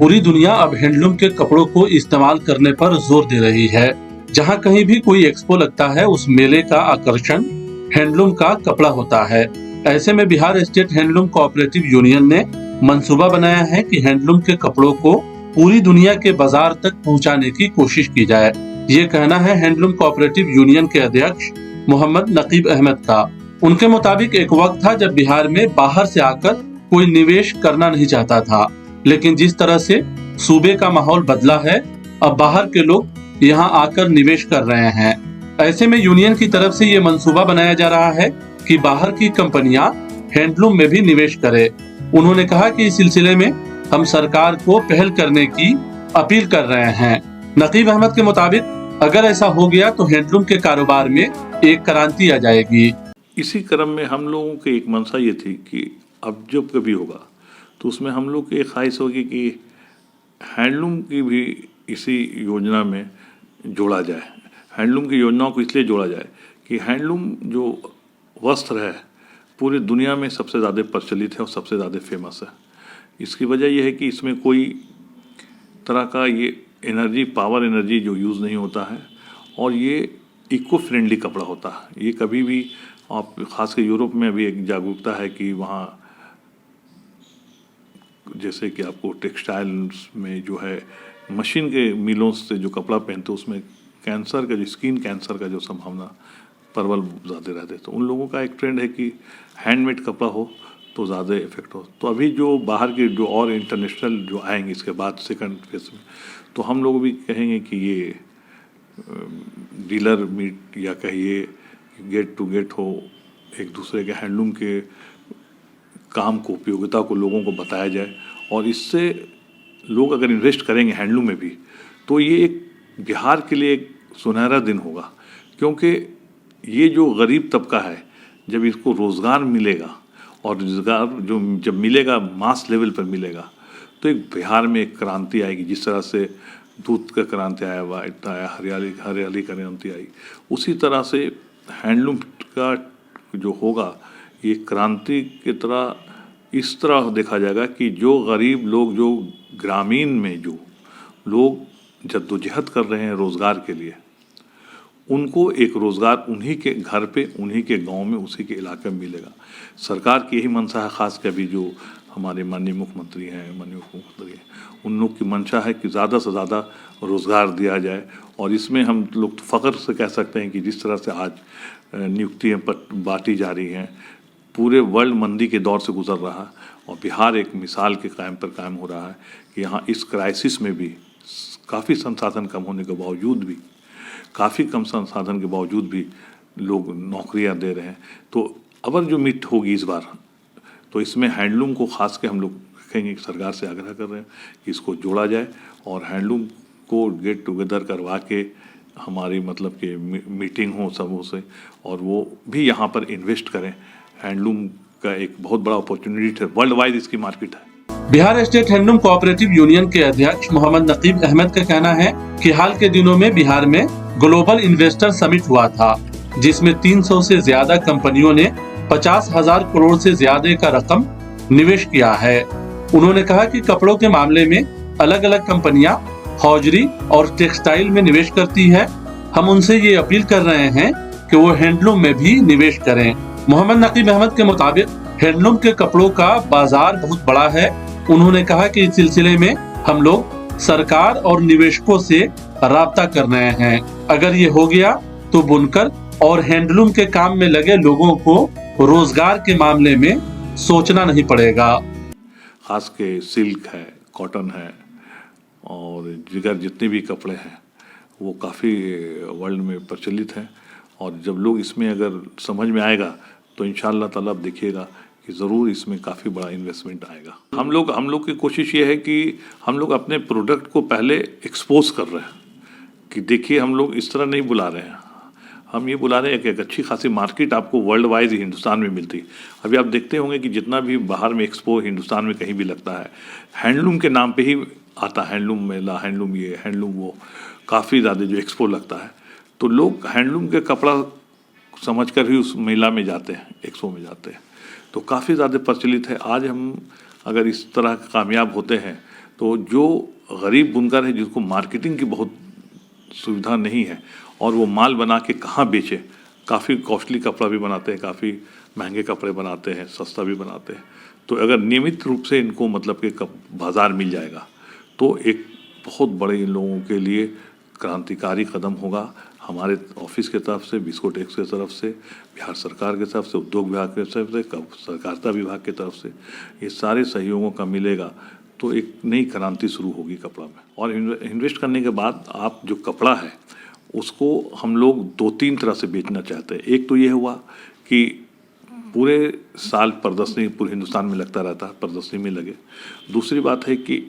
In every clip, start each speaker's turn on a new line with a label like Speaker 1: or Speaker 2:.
Speaker 1: पूरी दुनिया अब हैंडलूम के कपड़ों को इस्तेमाल करने पर जोर दे रही है। जहां कहीं भी कोई एक्सपो लगता है, उस मेले का आकर्षण हैंडलूम का कपड़ा होता है। ऐसे में Bihar state handloom cooperative union ने मंसूबा बनाया है कि हैंडलूम के कपड़ों को पूरी दुनिया के बाजार तक पहुंचाने की कोशिश की जाए। ये कहना है हैंडलूम कोऑपरेटिव यूनियन के अध्यक्ष मोहम्मद नकीब अहमद का। उनके मुताबिक एक वक्त था जब बिहार में बाहर से आकर कोई निवेश करना नहीं चाहता था, लेकिन जिस तरह से सूबे का माहौल बदला है, अब बाहर के लोग यहाँ आकर निवेश कर रहे हैं। ऐसे में यूनियन की तरफ से ये मंसूबा बनाया जा रहा है कि बाहर की कंपनियां हैंडलूम में भी निवेश करें। उन्होंने कहा कि इस सिलसिले में हम सरकार को पहल करने की अपील कर रहे हैं। नकीब अहमद के मुताबिक अगर ऐसा हो गया तो हैंडलूम के कारोबार में एक क्रांति आ जाएगी।
Speaker 2: इसी क्रम में हम लोगों की एक मंशा ये थी कि अब जब कभी होगा तो उसमें हम लोग की एक ख्वाहिश होगी कि हैंडलूम की भी इसी योजना में जोड़ा जाए। हैंडलूम की योजनाओं को इसलिए जोड़ा जाए कि हैंडलूम जो वस्त्र है पूरी दुनिया में सबसे ज़्यादा प्रचलित है और सबसे ज़्यादा फेमस है। इसकी वजह यह है कि इसमें कोई तरह का ये पावर एनर्जी जो यूज़ नहीं होता है और ये इको फ्रेंडली कपड़ा होता है। ये कभी भी आप खासकर यूरोप में भी एक जागरूकता है कि वहाँ जैसे कि आपको टेक्सटाइल्स में जो है मशीन के मिलों से जो कपड़ा पहनते उसमें कैंसर का जो स्किन कैंसर का जो संभावना प्रबल ज़्यादा रहते हैं। तो उन लोगों का एक ट्रेंड है कि हैंडमेड कपड़ा हो तो ज़्यादा इफेक्ट हो। तो अभी जो बाहर के जो और इंटरनेशनल जो आएंगे इसके बाद सेकंड फेज में, तो हम लोग भी कहेंगे कि ये डीलर मीट या कहिए गेट टू गेट हो, एक दूसरे के हैंडलूम के काम को उपयोगिता को लोगों को बताया जाए और इससे लोग अगर इन्वेस्ट करेंगे हैंडलूम में भी तो ये एक बिहार के लिए एक सुनहरा दिन होगा। क्योंकि ये जो गरीब तबका है जब इसको रोज़गार मिलेगा और रोज़गार जो जब मिलेगा मास लेवल पर मिलेगा तो एक बिहार में एक क्रांति आएगी। जिस तरह से दूध का क्रांति आया, वाइट आया, हरियाली का क्रांति आई, उसी तरह से हैंडलूम का जो होगा ये क्रांति की तरह इस तरह देखा जाएगा कि जो गरीब लोग, जो ग्रामीण में जो लोग जद्दोजहद कर रहे हैं रोज़गार के लिए, उनको एक रोज़गार उन्हीं के घर पे, उन्हीं के गांव में, उसी के इलाके में मिलेगा। सरकार की यही मंशा है, ख़ास कर अभी जो हमारे माननीय मुख्यमंत्री हैं, उन लोग की मंशा है कि ज़्यादा से ज़्यादा रोज़गार दिया जाए। और इसमें हम लोग फ़ख्र से कह सकते हैं कि जिस तरह से आज नियुक्तियाँ बांटी जा रही हैं, पूरे वर्ल्ड मंदी के दौर से गुजर रहा है और बिहार एक मिसाल के कायम हो रहा है कि यहाँ इस क्राइसिस में भी काफ़ी संसाधन कम होने के बावजूद भी, काफ़ी कम संसाधन के बावजूद भी लोग नौकरियाँ दे रहे हैं। तो अगर जो मीट होगी इस बार तो इसमें हैंडलूम को खास के हम लोग कहेंगे कि सरकार से आग्रह कर रहे हैं कि इसको जोड़ा जाए और हैंडलूम को गेट टुगेदर करवा के हमारी मतलब कि मीटिंग हो सबों से और वो भी यहाँ पर इन्वेस्ट करें। हैंडलूम का एक बहुत बड़ा अपॉर्चुनिटी है, वर्ल्ड वाइड इसकी मार्केट है।
Speaker 1: Bihar state handloom cooperative union के अध्यक्ष मोहम्मद नकीब अहमद का कहना है कि हाल के दिनों में बिहार में ग्लोबल इन्वेस्टर समिट हुआ था, जिसमें 300 से ज्यादा कंपनियों ने 50,000 करोड़ से ज्यादा का रकम निवेश किया है। उन्होंने कहा कि कपड़ों के मामले में अलग अलग कंपनियां हौजरी और टेक्सटाइल में निवेश करती है। हम उनसे ये अपील कर रहे हैं कि वो हैंडलूम में भी निवेश करें। मोहम्मद नकीब अहमद के मुताबिक हैंडलूम के कपड़ों का बाजार बहुत बड़ा है। उन्होंने कहा कि इस सिलसिले में हम लोग सरकार और निवेशकों से राब्ता कर रहे हैं। अगर ये हो गया तो बुनकर और हैंडलूम के काम में लगे लोगों को रोजगार के मामले में सोचना नहीं पड़ेगा।
Speaker 2: खास के सिल्क है, कॉटन है और जिगर जितने भी कपड़े हैं वो काफ़ी वर्ल्ड में प्रचलित हैं और जब लोग इसमें अगर समझ में आएगा तो इंशाअल्लाह ताला आप देखिएगा कि ज़रूर इसमें काफ़ी बड़ा इन्वेस्टमेंट आएगा। हम लोग की कोशिश ये है कि हम लोग अपने प्रोडक्ट को पहले एक्सपोज कर रहे हैं कि देखिए हम लोग इस तरह नहीं बुला रहे हैं, हम ये बुला रहे हैं कि एक अच्छी खासी मार्केट आपको वर्ल्ड वाइज हिंदुस्तान में मिलती है। अभी आप देखते होंगे कि जितना भी बाहर में एक्सपो हिंदुस्तान में कहीं भी लगता है हैंडलूम के नाम पे ही आता, हैंडलूम मेला, हैंडलूम ये, हैंडलूम वो, काफ़ी ज़्यादा जो एक्सपो लगता है तो लोग हैंडलूम के कपड़ा समझकर ही उस मेला में जाते हैं, एक्सपो में जाते हैं। तो काफ़ी ज़्यादा प्रचलित है। आज हम अगर इस तरह कामयाब होते हैं तो जो गरीब बुनकर है जिसको मार्केटिंग की बहुत सुविधा नहीं है और वो माल बना के कहाँ बेचे, काफ़ी कॉस्टली कपड़ा भी बनाते हैं, काफ़ी महंगे कपड़े बनाते हैं, सस्ता भी बनाते हैं। तो अगर नियमित रूप से इनको मतलब कि बाज़ार मिल जाएगा तो एक बहुत बड़े इन लोगों के लिए क्रांतिकारी कदम होगा। हमारे ऑफिस के तरफ से, बिस्कोटेक्स के तरफ से, बिहार सरकार के तरफ से, उद्योग विभाग के तरफ से, सहकारिता विभाग के तरफ से, ये सारे सहयोगों का मिलेगा तो एक नई क्रांति शुरू होगी कपड़ा में। और इन्वेस्ट करने के बाद आप जो कपड़ा है उसको हम लोग 2-3 तरह से बेचना चाहते हैं। एक तो ये हुआ कि पूरे साल प्रदर्शनी पूरे हिंदुस्तान में लगता रहता है, प्रदर्शनी में लगे। दूसरी बात है कि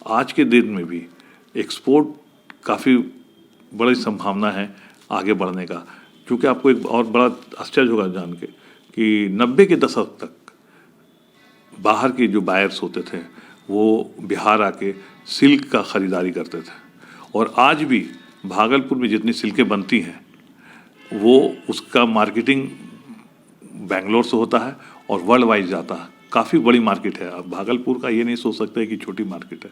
Speaker 2: आज के दिन में भी एक्सपोर्ट काफ़ी बड़ी संभावना है आगे बढ़ने का, क्योंकि आपको एक और बड़ा आश्चर्य होगा जान के कि 90 के दशक तक बाहर के जो बायर्स होते थे वो बिहार आके सिल्क का ख़रीदारी करते थे, और आज भी भागलपुर में जितनी सिल्कें बनती हैं वो उसका मार्केटिंग बेंगलोर से होता है और वर्ल्ड वाइड जाता है। काफ़ी बड़ी मार्केट है। अब भागलपुर का ये नहीं सोच सकते कि छोटी मार्केट है।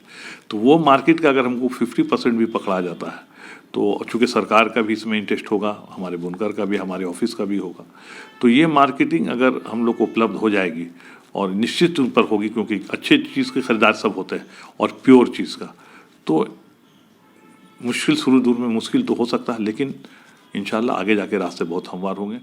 Speaker 2: तो वो मार्केट का अगर हमको 50% भी पकड़ा जाता है तो चूँकि सरकार का भी इसमें इंटरेस्ट होगा, हमारे बुनकर का भी, हमारे ऑफिस का भी होगा, तो ये मार्केटिंग अगर हम लोग को उपलब्ध हो जाएगी और निश्चित उन पर होगी, क्योंकि अच्छे चीज़ के खरीदार सब होते हैं और प्योर चीज़ का, तो मुश्किल शुरू दूर में मुश्किल तो हो सकता है, लेकिन इंशाल्लाह आगे जाके रास्ते बहुत हमवार होंगे।